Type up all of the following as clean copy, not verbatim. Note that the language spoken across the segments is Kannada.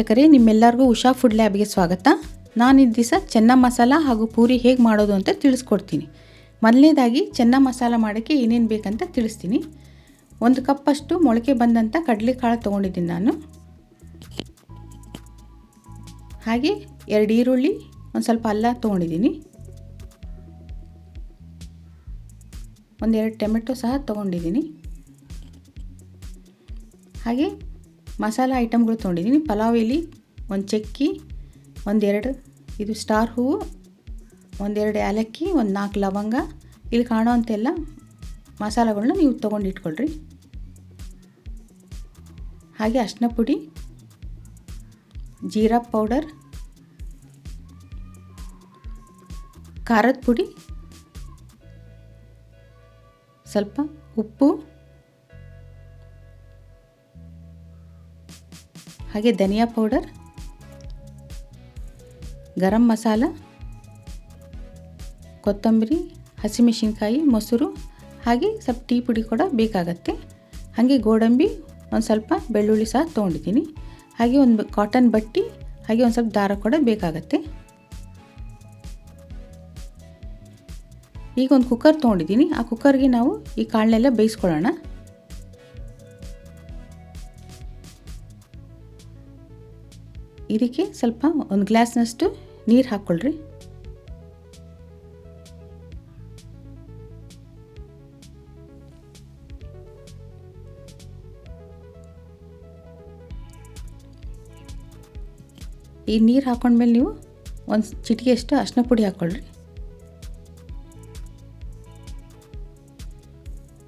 ವೀಕ್ಷಕರೇ, ನಿಮ್ಮೆಲ್ಲರಿಗೂ ಉಷಾ ಫುಡ್ ಲ್ಯಾಬ್ಗೆ ಸ್ವಾಗತ. ನಾನು ಈ ದಿವಸ ಚೆನ್ನ ಮಸಾಲ ಹಾಗೂ ಪೂರಿ ಹೇಗೆ ಮಾಡೋದು ಅಂತ ತಿಳಿಸ್ಕೊಡ್ತೀನಿ. ಮೊದಲನೇದಾಗಿ ಚೆನ್ನ ಮಸಾಲ ಮಾಡೋಕ್ಕೆ ಏನೇನು ಬೇಕಂತ ತಿಳಿಸ್ತೀನಿ. 1 ಕಪ್ಪಷ್ಟು ಮೊಳಕೆ ಬಂದಂಥ ಕಡಲೆಕಾಳು ತೊಗೊಂಡಿದ್ದೀನಿ ನಾನು. ಹಾಗೆ 2 ಈರುಳ್ಳಿ, ಒಂದು ಸ್ವಲ್ಪ ಅಲ್ಲ ತೊಗೊಂಡಿದ್ದೀನಿ. 1-2 ಟೊಮೆಟೊ ಸಹ ತೊಗೊಂಡಿದ್ದೀನಿ. ಹಾಗೆ ಮಸಾಲ ಐಟಮ್ಗಳು ತೊಗೊಂಡಿದ್ದೀನಿ. ಪಲಾವ್ ಎಲೆ, 1 ಚಕ್ಕಿ, 1-2 ಇದು ಸ್ಟಾರ್ ಹೂವು, 1-2 ಏಲಕ್ಕಿ, 1-4 ಲವಂಗ. ಇಲ್ಲಿ ಕಾಣೋವಂತೆಲ್ಲ ಮಸಾಲೆಗಳನ್ನ ನೀವು ತೊಗೊಂಡಿಟ್ಕೊಳ್ರಿ. ಹಾಗೆ ಅರಿಶಿನ ಪುಡಿ, ಜೀರಾ ಪೌಡರ್, ಖಾರದ ಪುಡಿ, ಸ್ವಲ್ಪ ಉಪ್ಪು, ಹಾಗೆ ಧನಿಯಾ ಪೌಡರ್, ಗರಂ ಮಸಾಲ, ಕೊತ್ತಂಬರಿ, ಹಸಿಮೆಣಸಿನ್ಕಾಯಿ, ಮೊಸರು, ಹಾಗೆ ಸ್ವಲ್ಪ ಟೀ ಪುಡಿ ಕೂಡ ಬೇಕಾಗತ್ತೆ. ಹಾಗೆ ಗೋಡಂಬಿ, ಒಂದು ಸ್ವಲ್ಪ ಬೆಳ್ಳುಳ್ಳಿ ಸಹ ತೊಗೊಂಡಿದ್ದೀನಿ. ಹಾಗೆ ಒಂದು ಕಾಟನ್ ಬಟ್ಟೆ, ಹಾಗೆ ಒಂದು ಸ್ವಲ್ಪ ದಾರ ಕೂಡ ಬೇಕಾಗತ್ತೆ. ಈಗ ಒಂದು ಕುಕ್ಕರ್ ತೊಗೊಂಡಿದ್ದೀನಿ. ಆ ಕುಕ್ಕರ್ಗೆ ನಾವು ಈ ಕಾಳನ್ನೆಲ್ಲ ಬೇಯಿಸ್ಕೊಳ್ಳೋಣ. ಇದಕ್ಕೆ ಸ್ವಲ್ಪ 1 ಗ್ಲಾಸ್ನಷ್ಟು ನೀರು ಹಾಕ್ಕೊಳ್ರಿ. ಈ ನೀರು ಹಾಕ್ಕೊಂಡ್ಮೇಲೆ ನೀವು 1 ಚಿಟಿಕೆಯಷ್ಟು ಅರಿಶಿನ ಪುಡಿ ಹಾಕ್ಕೊಳ್ರಿ.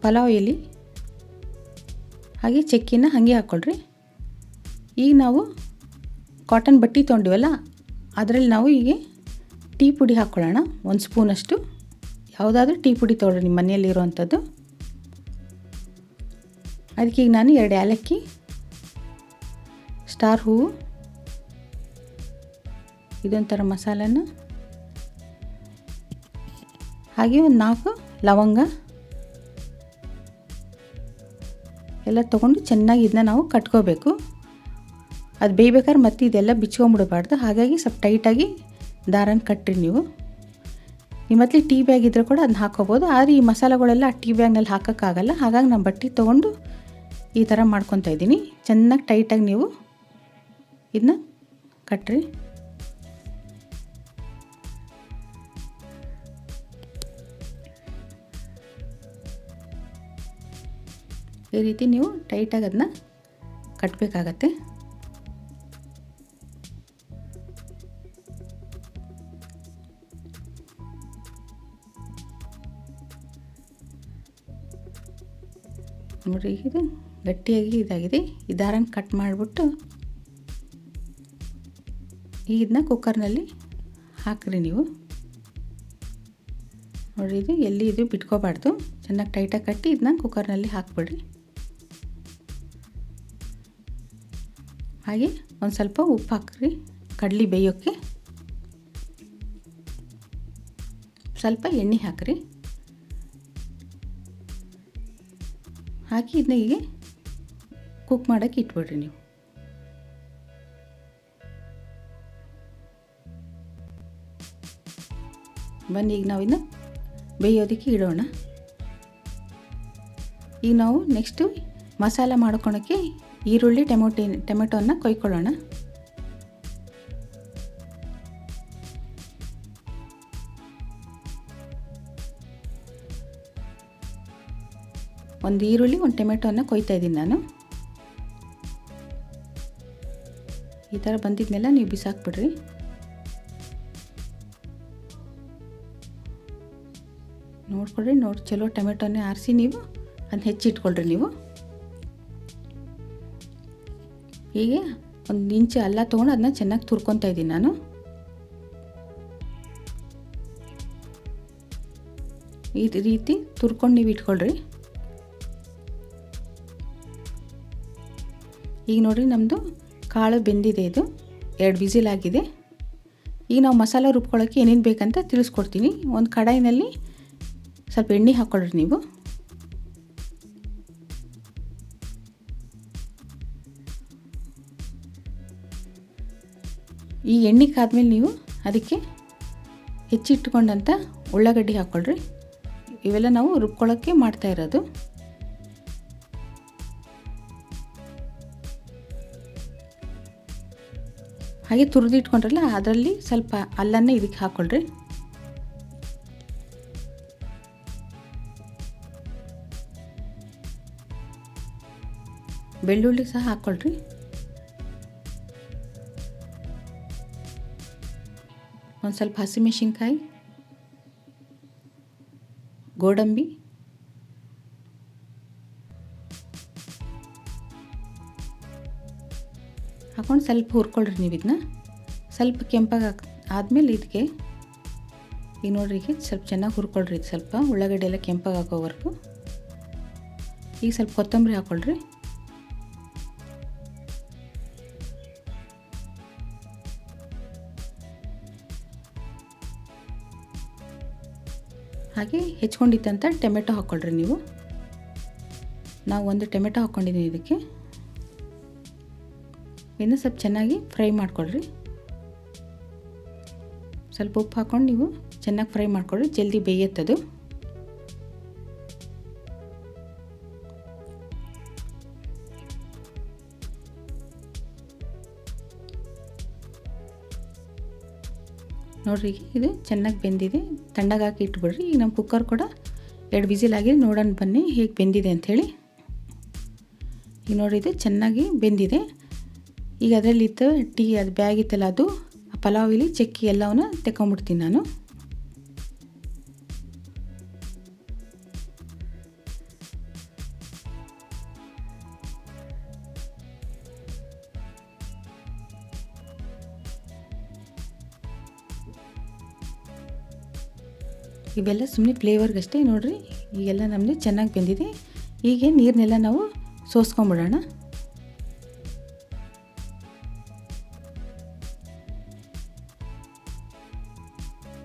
ಪಲಾವ್ ಎಲೆ, ಹಾಗೆ ಚಕ್ಕಿನ ಹಾಗೆ ಹಾಕ್ಕೊಳ್ರಿ. ಈಗ ನಾವು ಕಾಟನ್ ಬಟ್ಟೆ ತೊಗೊಂಡಿವಲ್ಲ, ಅದರಲ್ಲಿ ನಾವು ಈಗ ಟೀ ಪುಡಿ ಹಾಕ್ಕೊಳ್ಳೋಣ. 1 ಸ್ಪೂನಷ್ಟು ಯಾವುದಾದ್ರೂ ಟೀ ಪುಡಿ ತೊಗೊಳ್ರಿ ನಿಮ್ಮ ಮನೆಯಲ್ಲಿರುವಂಥದ್ದು. ಅದಕ್ಕೆ ಈಗ ನಾನು 2 ಏಲಕ್ಕಿ, ಸ್ಟಾರ್ ಹೂವು, ಇದೊಂಥರ ಮಸಾಲೆನ, ಹಾಗೆ 4 ಲವಂಗ ಎಲ್ಲ ತೊಗೊಂಡು ಚೆನ್ನಾಗಿ ಇದನ್ನ ನಾವು ಕಟ್ಕೋಬೇಕು. ಅದು ಬೇಯ್ಬೇಕಾದ್ರೆ ಮತ್ತೆ ಇದೆಲ್ಲ ಬಿಚ್ಕೊಂಬಿಡಬಾರ್ದು. ಹಾಗಾಗಿ ಸ್ವಲ್ಪ ಟೈಟಾಗಿ ದಾರನ ಕಟ್ಟಿರಿ ನೀವು. ನಿಮ್ಮ ಹತ್ರ ಟೀ ಬ್ಯಾಗ್ ಇದ್ದರೆ ಕೂಡ ಅದನ್ನ ಹಾಕ್ಕೋಬೋದು. ಆದರೆ ಈ ಮಸಾಲೆಗಳೆಲ್ಲ ಆ ಟೀ ಬ್ಯಾಗ್ನಲ್ಲಿ ಹಾಕೋಕ್ಕಾಗಲ್ಲ. ಹಾಗಾಗಿ ನಾನು ಬಟ್ಟೆ ತೊಗೊಂಡು ಈ ಥರ ಮಾಡ್ಕೊತಾ ಇದ್ದೀನಿ. ಚೆನ್ನಾಗಿ ಟೈಟಾಗಿ ನೀವು ಇದನ್ನ ಕಟ್ಟಿರಿ. ಈ ರೀತಿ ನೀವು ಟೈಟಾಗಿ ಅದನ್ನ ಕಟ್ಟಬೇಕಾಗತ್ತೆ. ನೋಡಿರಿ, ಇದು ಗಟ್ಟಿಯಾಗಿ ಇದಾಗಿದೆ. ಈ ದಾರನ ಕಟ್ ಮಾಡಿಬಿಟ್ಟು ಈಗ ಇದನ್ನ ಕುಕ್ಕರ್ನಲ್ಲಿ ಹಾಕ್ರಿ ನೀವು. ನೋಡಿರಿ, ಇದು ಎಲ್ಲಿ ಇದು ಬಿಟ್ಕೋಬಾರ್ದು. ಚೆನ್ನಾಗಿ ಟೈಟಾಗಿ ಕಟ್ಟಿ ಇದನ್ನ ಕುಕ್ಕರ್ನಲ್ಲಿ ಹಾಕ್ಬಿಡ್ರಿ. ಹಾಗೆ ಒಂದು ಸ್ವಲ್ಪ ಉಪ್ಪು ಹಾಕ್ರಿ ಕಡಲೆ ಬೇಯೋಕ್ಕೆ. ಸ್ವಲ್ಪ ಎಣ್ಣೆ ಹಾಕ್ರಿ. ಹಾಕಿ ಇದನ್ನ ಹೀಗೆ ಕುಕ್ ಮಾಡೋಕ್ಕೆ ಇಟ್ಬಿಡ್ರಿ ನೀವು. ಬನ್ನಿ, ಈಗ ನಾವು ಇದನ್ನ ಬೇಯೋದಕ್ಕೆ ಇಡೋಣ. ಈಗ ನಾವು ನೆಕ್ಸ್ಟು ಮಸಾಲ ಮಾಡ್ಕೊಳಕ್ಕೆ ಈರುಳ್ಳಿ, ಟೊಮೆಟೊನ ಕೊಯ್ಕೊಳ್ಳೋಣ. ಒಂದು ಈರುಳ್ಳಿ, 1 ಟೊಮೆಟೊನ ಕೊಯ್ತಾ ಇದ್ದೀನಿ ನಾನು. ಈ ಥರ ಬಂದಿದ್ನೆಲ್ಲ ನೀವು ಬಿಸಾಕ್ಬಿಡ್ರಿ. ನೋಡ್ಕೊಳ್ರಿ, ಚಲೋ ಟೊಮೆಟೊನೇ ಆರಿಸಿ ನೀವು ಅದನ್ನ ಹೆಚ್ಚಿಟ್ಕೊಳ್ರಿ ನೀವು. ಹೀಗೆ 1 ಇಂಚು ಅಲ್ಲ ತೊಗೊಂಡು ಅದನ್ನ ಚೆನ್ನಾಗಿ ತುರ್ಕೊತಾ ಇದ್ದೀನಿ ನಾನು. ಈ ರೀತಿ ತುರ್ಕೊಂಡು ನೀವು ಇಟ್ಕೊಳ್ರಿ. ಈಗ ನೋಡಿರಿ, ನಮ್ಮದು ಕಾಳು ಬೆಂದಿದೆ. ಇದು 2 ವಿಸಿಲ್ ಆಗಿದೆ. ಈಗ ನಾವು ಮಸಾಲ ರುಬ್ಕೊಳ್ಳೋಕ್ಕೆ ಏನೇನು ಬೇಕಂತ ತಿಳಿಸ್ಕೊಡ್ತೀನಿ. ಒಂದು ಕಡಾಯಿನಲ್ಲಿ ಸ್ವಲ್ಪ ಎಣ್ಣೆ ಹಾಕ್ಕೊಳ್ರಿ ನೀವು. ಈ ಎಣ್ಣೆ ಕಾದ್ಮೇಲೆ ನೀವು ಅದಕ್ಕೆ ಹೆಚ್ಚಿಟ್ಕೊಂಡಂಥ ಉಳ್ಳಾಗಡ್ಡಿ ಹಾಕ್ಕೊಳ್ರಿ. ಇವೆಲ್ಲ ನಾವು ರುಬ್ಕೊಳ್ಳೋಕ್ಕೆ ಮಾಡ್ತಾ ಇರೋದು. ಹಾಗೆ ತುರಿದಿಟ್ಕೊಂಡ್ರಲ್ಲ ಅದರಲ್ಲಿ ಸ್ವಲ್ಪ ಅಲ್ಲನ್ನೇ ಇದಕ್ಕೆ ಹಾಕ್ಕೊಳ್ರಿ. ಬೆಳ್ಳುಳ್ಳಿ ಸಹ ಹಾಕ್ಕೊಳ್ರಿ. ಒಂದು ಸ್ವಲ್ಪ ಹಸಿಮೆಣಸಿನ್ಕಾಯಿ, ಗೋಡಂಬಿ, ಹಾಕ್ಕೊಂಡು ಸ್ವಲ್ಪ ಹುರ್ಕೊಳ್ರಿ. ನೀವು ಇದನ್ನ ಸ್ವಲ್ಪ ಕೆಂಪಾಗಿ ಆದಮೇಲೆ ಇದಕ್ಕೆ ಈಗ ನೋಡ್ರಿ, ಈಗ ಸ್ವಲ್ಪ ಚೆನ್ನಾಗಿ ಹುರ್ಕೊಳ್ರಿ. ಇದು ಸ್ವಲ್ಪ ಉಳ್ಳಾಗಡ್ಡೆ ಎಲ್ಲ ಕೆಂಪಾಗಿ ಹಾಕೋವರೆಗೂ. ಈಗ ಸ್ವಲ್ಪ ಕೊತ್ತಂಬರಿ ಹಾಕ್ಕೊಳ್ರಿ. ಹಾಗೆ ಹೆಚ್ಕೊಂಡಿದ್ದಂಥ ಟೊಮೆಟೊ ಹಾಕ್ಕೊಳ್ರಿ. ನೀವು ನಾವು ಒಂದು ಟೊಮೆಟೊ ಹಾಕ್ಕೊಂಡಿದ್ದೀನಿ ಇದಕ್ಕೆ. ಇನ್ನು ಸ್ವಲ್ಪ ಚೆನ್ನಾಗಿ ಫ್ರೈ ಮಾಡ್ಕೊಳ್ರಿ. ಸ್ವಲ್ಪ ಉಪ್ಪು ಹಾಕ್ಕೊಂಡು ನೀವು ಚೆನ್ನಾಗಿ ಫ್ರೈ ಮಾಡ್ಕೊಳ್ರಿ, ಜಲ್ದಿ ಬೇಯುತ್ತದು. ನೋಡಿರಿ, ಇದು ಚೆನ್ನಾಗಿ ಬೆಂದಿದೆ. ತಣ್ಣಗಾಕಿ ಇಟ್ಬಿಡ್ರಿ. ಈಗ ನಮ್ಮ ಕುಕ್ಕರ್ ಕೂಡ 2 ವಿಸಿಲ್ ಆಗಿದೆ. ನೋಡೋಣ ಬನ್ನಿ ಹೇಗೆ ಬೆಂದಿದೆ ಅಂಥೇಳಿ. ಈಗ ನೋಡಿ, ಇದು ಚೆನ್ನಾಗಿ ಬೆಂದಿದೆ. ಈಗ ಅದರಲ್ಲಿತ್ತು ಟೀ ಅದು ಬ್ಯಾಗ್ ಇತ್ತಲ್ಲ, ಅದು ಪಲಾವಿಲಿ ಚಕ್ಕಿ ಎಲ್ಲವನ್ನ ತೆಕೊಂಬಿಡ್ತೀನಿ ನಾನು. ಇವೆಲ್ಲ ಸುಮ್ಮನೆ ಫ್ಲೇವರ್ಗಷ್ಟೇ. ನೋಡಿರಿ, ಈಗೆಲ್ಲ ನಮ್ಮದು ಚೆನ್ನಾಗಿ ಬೆಂದಿದೆ. ಹೀಗೆ ನೀರನ್ನೆಲ್ಲ ನಾವು ಸೋಸ್ಕೊಂಬಿಡೋಣ.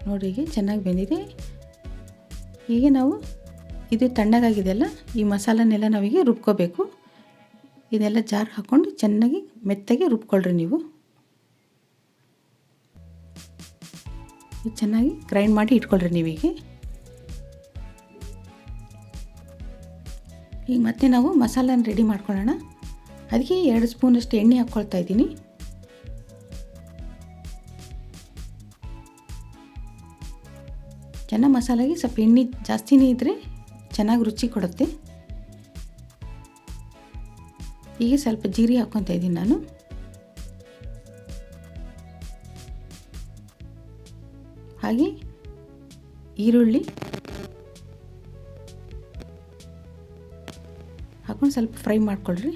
ನೋಡಿರಿ, ಹೀಗೆ ಚೆನ್ನಾಗಿ ಬೆಂದಿದೆ. ಹೀಗೆ ನಾವು ಇದು ತಣ್ಣಗಾಗಿದೆಯಲ್ಲ, ಈ ಮಸಾಲನೆಲ್ಲ ನಾವೀಗ ರುಬ್ಕೋಬೇಕು. ಇದೆಲ್ಲ ಜಾರ್ ಹಾಕ್ಕೊಂಡು ಚೆನ್ನಾಗಿ ಮೆತ್ತಗೆ ರುಬ್ಕೊಳ್ರಿ. ನೀವು ಚೆನ್ನಾಗಿ ಗ್ರೈಂಡ್ ಮಾಡಿ ಇಟ್ಕೊಳ್ರಿ ನೀವೀಗ. ಈಗ ಮತ್ತೆ ನಾವು ಮಸಾಲನ ರೆಡಿ ಮಾಡ್ಕೊಳ್ಳೋಣ. ಅದಕ್ಕೆ 2 ಸ್ಪೂನಷ್ಟು ಎಣ್ಣೆ ಹಾಕ್ಕೊಳ್ತಾ ಇದ್ದೀನಿ. ಚೆನ್ನಾಗಿ ಮಸಾಲೆಗೆ ಸ್ವಲ್ಪ ಎಣ್ಣೆ ಜಾಸ್ತಿನೇ ಇದ್ದರೆ ಚೆನ್ನಾಗಿ ರುಚಿ ಕೊಡುತ್ತೆ. ಈಗ ಸ್ವಲ್ಪ ಜೀರಿಗೆ ಹಾಕ್ಕೊತಾ ಇದ್ದೀನಿ ನಾನು. ಹಾಗೆ ಈರುಳ್ಳಿ ಹಾಕೊಂಡು ಸ್ವಲ್ಪ ಫ್ರೈ ಮಾಡ್ಕೊಳ್ರಿ.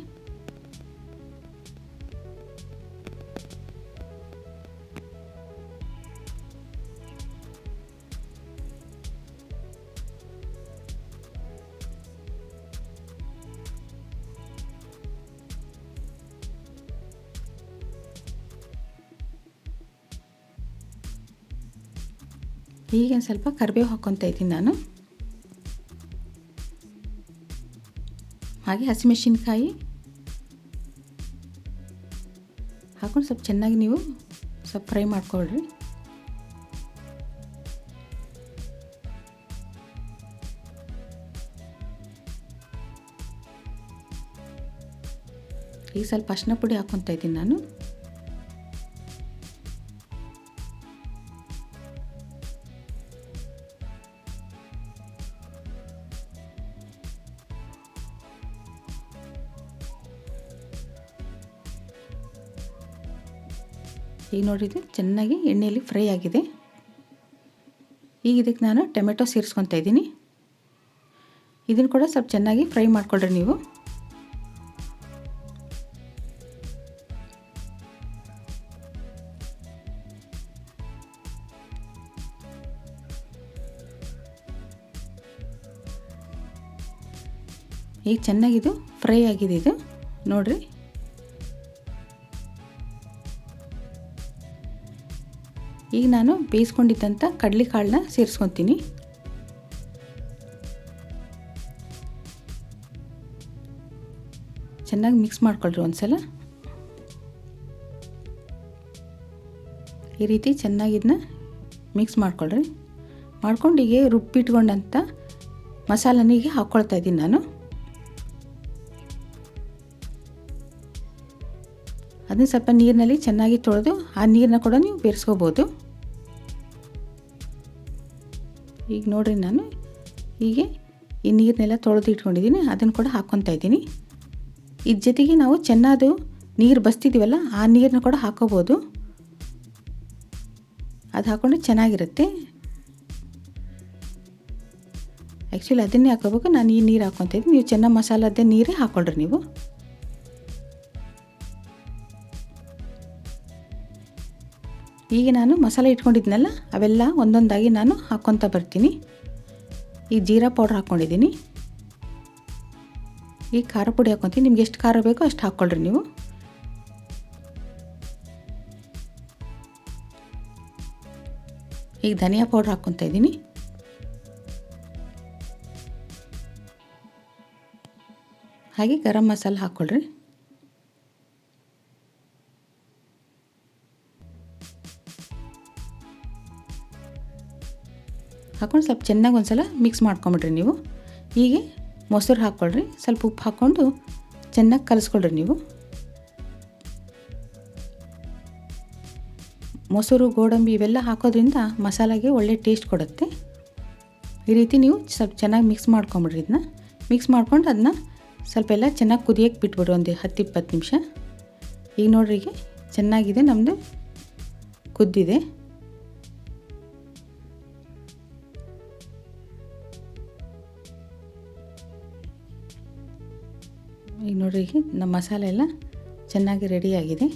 ಈಗ ಸ್ವಲ್ಪ ಕರಿಬೇವು ಹಾಕ್ಕೊತಾ ಇದ್ದೀನಿ ನಾನು. ಹಾಗೆ ಹಸಿಮೆಣಸಿನ್ಕಾಯಿ ಹಾಕೊಂಡು ಸ್ವಲ್ಪ ಚೆನ್ನಾಗಿ ನೀವು ಸ್ವಲ್ಪ ಫ್ರೈ ಮಾಡ್ಕೊಳ್ರಿ. ಈಗ ಸ್ವಲ್ಪ ಅರಿಶಿನ ಪುಡಿ ಹಾಕ್ಕೊತಾ ಇದ್ದೀನಿ ನಾನು. ಈಗ ನೋಡಿದರೆ ಚೆನ್ನಾಗಿ ಎಣ್ಣೆಯಲ್ಲಿ ಫ್ರೈ ಆಗಿದೆ. ಈಗ ಇದಕ್ಕೆ ನಾನು ಟೊಮೆಟೊ ಸೇರಿಸ್ಕೊತಾ ಇದ್ದೀನಿ. ಇದನ್ನು ಕೂಡ ಸ್ವಲ್ಪ ಚೆನ್ನಾಗಿ ಫ್ರೈ ಮಾಡ್ಕೊಳ್ರಿ ನೀವು. ಈಗ ಚೆನ್ನಾಗಿದು ಫ್ರೈ ಆಗಿದೆ. ಇದು ನೋಡಿರಿ. ಈಗ ನಾನು ಬೇಯಿಸ್ಕೊಂಡಿದ್ದಂಥ ಕಡಲೆಕಾಳನ್ನ ಸೇರಿಸ್ಕೊತೀನಿ. ಚೆನ್ನಾಗಿ ಮಿಕ್ಸ್ ಮಾಡ್ಕೊಳ್ರಿ ಒಂದ್ಸಲ. ಈ ರೀತಿ ಚೆನ್ನಾಗಿ ಇದನ್ನ ಮಿಕ್ಸ್ ಮಾಡ್ಕೊಳ್ರಿ. ಮಾಡ್ಕೊಂಡು ಹೀಗೆ ರುಬ್ಬಿಟ್ಕೊಂಡಂಥ ಮಸಾಲನಿಗೆ ಹಾಕ್ಕೊಳ್ತಾ ಇದ್ದೀನಿ ನಾನು. ಅದನ್ನ ಸ್ವಲ್ಪ ನೀರಿನಲ್ಲಿ ಚೆನ್ನಾಗಿ ತೊಳೆದು ಆ ನೀರನ್ನ ಕೂಡ ನೀವು ಬೇರಿಸ್ಕೋಬೋದು. ಈಗ ನೋಡಿರಿ, ನಾನು ಹೀಗೆ ಈ ನೀರನ್ನೆಲ್ಲ ತೊಳೆದು ಇಟ್ಕೊಂಡಿದ್ದೀನಿ, ಅದನ್ನು ಕೂಡ ಹಾಕ್ಕೊತಾ ಇದ್ದೀನಿ. ಇದ್ರ ಜೊತೆಗೆ ನಾವು ಚೆನ್ನಾದು ನೀರು ಬಸ್ತಿದ್ದೀವಲ್ಲ ಆ ನೀರನ್ನ ಕೂಡ ಹಾಕೋಬೋದು. ಅದು ಹಾಕ್ಕೊಂಡ್ರೆ ಚೆನ್ನಾಗಿರುತ್ತೆ. ಆ್ಯಕ್ಚುಲಿ ಅದನ್ನೇ ಹಾಕೋಬೇಕು, ನಾನು ಈ ನೀರು ಹಾಕ್ಕೊತಾ ಇದ್ದೀನಿ. ನೀವು ಚೆನ್ನಾಗಿ ಮಸಾಲದ್ದೇ ನೀರೇ ಹಾಕ್ಕೊಳ್ರಿ ನೀವು. ಈಗ ನಾನು ಮಸಾಲೆ ಇಟ್ಕೊಂಡಿದ್ನಲ್ಲ ಅವೆಲ್ಲ ಒಂದೊಂದಾಗಿ ನಾನು ಹಾಕ್ಕೊತಾ ಬರ್ತೀನಿ. ಈ ಜೀರಾ ಪೌಡ್ರ್ ಹಾಕ್ಕೊಂಡಿದ್ದೀನಿ. ಈಗ ಖಾರ ಪುಡಿ ಹಾಕ್ಕೊತೀನಿ. ನಿಮ್ಗೆ ಎಷ್ಟು ಖಾರ ಬೇಕೋ ಅಷ್ಟು ಹಾಕ್ಕೊಳ್ರಿ ನೀವು. ಈಗ ಧನಿಯಾ ಪೌಡ್ರ್ ಹಾಕ್ಕೊತಾ ಇದ್ದೀನಿ. ಹಾಗೆ ಗರಂ ಮಸಾಲೆ ಹಾಕ್ಕೊಳ್ರಿ. ಹಾಕ್ಕೊಂಡು ಸ್ವಲ್ಪ ಚೆನ್ನಾಗಿ ಒಂದು ಸಲ ಮಿಕ್ಸ್ ಮಾಡ್ಕೊಂಬಿಡ್ರಿ ನೀವು. ಹೀಗೆ ಮೊಸರು ಹಾಕ್ಕೊಳ್ರಿ. ಸ್ವಲ್ಪ ಉಪ್ಪು ಹಾಕ್ಕೊಂಡು ಚೆನ್ನಾಗಿ ಕಲಿಸ್ಕೊಳ್ರಿ ನೀವು. ಮೊಸರು, ಗೋಡಂಬಿ ಇವೆಲ್ಲ ಹಾಕೋದ್ರಿಂದ ಮಸಾಲೆಗೆ ಒಳ್ಳೆ ಟೇಸ್ಟ್ ಕೊಡುತ್ತೆ. ಈ ರೀತಿ ನೀವು ಸ್ವಲ್ಪ ಚೆನ್ನಾಗಿ ಮಿಕ್ಸ್ ಮಾಡ್ಕೊಂಬಿಡ್ರಿ. ಇದನ್ನ ಮಿಕ್ಸ್ ಮಾಡ್ಕೊಂಡು ಅದನ್ನ ಸ್ವಲ್ಪ ಎಲ್ಲ ಚೆನ್ನಾಗಿ ಕುದಿಯೋಕ್ಕೆ ಬಿಟ್ಬಿಡ್ರಿ ಒಂದು 10-20 ನಿಮಿಷ. ಈಗ ನೋಡ್ರಿ, ಈಗ ಚೆನ್ನಾಗಿದೆ, ನಮ್ಮದು ಕುದ್ದಿದೆ. ಈಗ ನೋಡ್ರಿ, ಈಗ ನಮ್ಮ ಮಸಾಲೆ ಎಲ್ಲ ಚೆನ್ನಾಗಿ ರೆಡಿಯಾಗಿದೆ.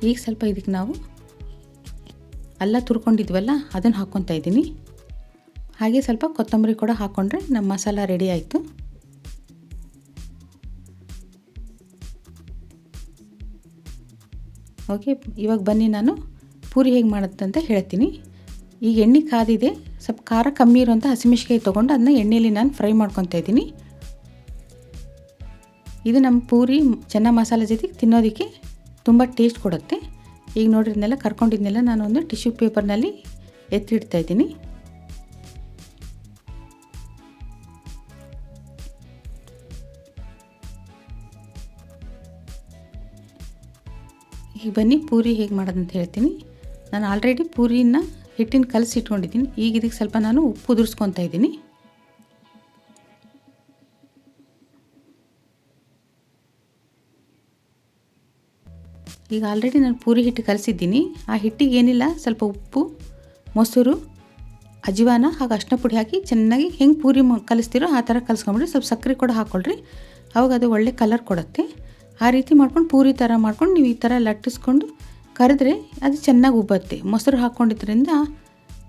ಈಗ ಸ್ವಲ್ಪ ಇದಕ್ಕೆ ನಾವು ಅಲ್ಲ ತುರ್ಕೊಂಡಿದ್ವಲ್ಲ ಅದನ್ನು ಹಾಕ್ಕೊತಾ ಇದ್ದೀನಿ. ಹಾಗೆ ಸ್ವಲ್ಪ ಕೊತ್ತಂಬರಿ ಕೂಡ ಹಾಕ್ಕೊಂಡ್ರೆ ನಮ್ಮ ಮಸಾಲ ರೆಡಿ ಆಯಿತು. ಓಕೆ, ಇವಾಗ ಬನ್ನಿ ನಾನು ಪೂರಿ ಹೇಗೆ ಮಾಡುತ್ತಂತ ಹೇಳ್ತೀನಿ. ಈಗ ಎಣ್ಣೆ ಕಾದಿದೆ. ಸ್ವಲ್ಪ ಖಾರ ಕಮ್ಮಿ ಇರುವಂಥ ಹಸಿಮೆಣ್ಸಿಕಾಯಿ ತೊಗೊಂಡು ಅದನ್ನ ಎಣ್ಣೆಯಲ್ಲಿ ನಾನು ಫ್ರೈ ಮಾಡ್ಕೊತಾ ಇದ್ದೀನಿ. ಇದು ನಮ್ಮ ಪೂರಿ ಚೆನ್ನಾಗಿ ಮಸಾಲೆ ಜೊತೆಗೆ ತಿನ್ನೋದಕ್ಕೆ ತುಂಬ ಟೇಸ್ಟ್ ಕೊಡುತ್ತೆ. ಈಗ ನೋಡ್ರಿ, ಇದನ್ನೆಲ್ಲ ಕರ್ಕೊಂಡಿದ್ನೆಲ್ಲ ನಾನು ಒಂದು ಟಿಶ್ಯೂ ಪೇಪರ್ನಲ್ಲಿ ಎತ್ತಿಡ್ತಾ ಇದ್ದೀನಿ. ಈಗ ಬನ್ನಿ ಪೂರಿ ಹೇಗೆ ಮಾಡೋದಂತ ಹೇಳ್ತೀನಿ. ನಾನು ಆಲ್ರೆಡಿ ಪೂರಿನ ಹಿಟ್ಟಿನ ಕಲಸಿ ಇಟ್ಕೊಂಡಿದ್ದೀನಿ. ಈಗ ಇದಕ್ಕೆ ಸ್ವಲ್ಪ ನಾನು ಉಪ್ಪು ಉದುರಿಸ್ಕೊತಾ ಇದ್ದೀನಿ. ಈಗ ಆಲ್ರೆಡಿ ನಾನು ಪೂರಿ ಹಿಟ್ಟು ಕಲಸಿದ್ದೀನಿ. ಆ ಹಿಟ್ಟಿಗೆ ಏನಿಲ್ಲ, ಸ್ವಲ್ಪ ಉಪ್ಪು, ಮೊಸರು, ಅಜ್ವಾನ ಹಾಗೂ ಅರಿಶಿನ ಪುಡಿ ಹಾಕಿ ಚೆನ್ನಾಗಿ ಹೆಂಗೆ ಪೂರಿ ಕಲಿಸ್ತೀರೋ ಆ ಥರ ಕಲಿಸ್ಕೊಂಬಿಡ್ರಿ. ಸ್ವಲ್ಪ ಸಕ್ಕರೆ ಕೂಡ ಹಾಕ್ಕೊಳ್ರಿ, ಅವಾಗ ಅದು ಒಳ್ಳೆ ಕಲರ್ ಕೊಡುತ್ತೆ. ಆ ರೀತಿ ಮಾಡ್ಕೊಂಡು ಪೂರಿ ಥರ ಮಾಡ್ಕೊಂಡು ನೀವು ಈ ಥರ ಲಟ್ಟಿಸ್ಕೊಂಡು ಕರೆದ್ರೆ ಅದು ಚೆನ್ನಾಗಿ ಉಬ್ಬತ್ತೆ. ಮೊಸರು ಹಾಕ್ಕೊಂಡಿದ್ರಿಂದ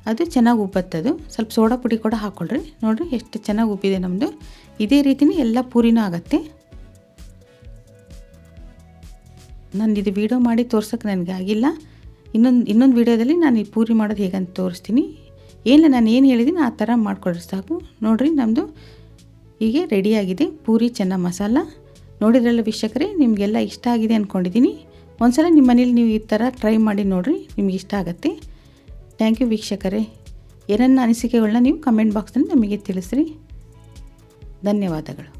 ಅದು ಚೆನ್ನಾಗಿ ಉಬ್ಬತ್ತದು. ಸ್ವಲ್ಪ ಸೋಡಾ ಪುಡಿ ಕೂಡ ಹಾಕ್ಕೊಳ್ರಿ. ನೋಡಿರಿ ಎಷ್ಟು ಚೆನ್ನಾಗಿ ಉಬ್ಬಿದೆ ನಮ್ಮದು. ಇದೇ ರೀತಿಯೇ ಎಲ್ಲ ಪೂರಿನೂ ಆಗುತ್ತೆ. ನಾನು ಇದು ವೀಡಿಯೋ ಮಾಡಿ ತೋರ್ಸೋಕ್ಕೆ ನನಗೆ ಆಗಿಲ್ಲ. ಇನ್ನೊಂದು ವೀಡಿಯೋದಲ್ಲಿ ನಾನು ಈ ಪೂರಿ ಮಾಡೋದು ಹೇಗಂತ ತೋರಿಸ್ತೀನಿ. ಏನಿಲ್ಲ, ನಾನು ಏನು ಹೇಳಿದ್ದೀನಿ ಆ ಥರ ಮಾಡ್ಕೊಳ್ರಿ ಸಾಕು. ನೋಡಿರಿ, ನಮ್ಮದು ಹೀಗೆ ರೆಡಿಯಾಗಿದೆ ಪೂರಿ ಚೆನ್ನ ಮಸಾಲ. ನೋಡಿದ್ರಲ್ಲ ವೀಕ್ಷಕರೇ, ನಿಮಗೆಲ್ಲ ಇಷ್ಟ ಆಗಿದೆ ಅಂದ್ಕೊಂಡಿದ್ದೀನಿ. ಒಂದ್ಸಲ ನಿಮ್ಮ ಮನೇಲಿ ನೀವು ಈ ಥರ ಟ್ರೈ ಮಾಡಿ ನೋಡಿರಿ, ನಿಮ್ಗೆ ಇಷ್ಟ ಆಗುತ್ತೆ. ಥ್ಯಾಂಕ್ ಯು ವೀಕ್ಷಕರೇ. ಏನನ್ನ ಅನಿಸಿಕೆಗಳನ್ನ ನೀವು ಕಮೆಂಟ್ ಬಾಕ್ಸ್ನಲ್ಲಿ ನಮಗೆ ತಿಳಿಸ್ರಿ. ಧನ್ಯವಾದಗಳು.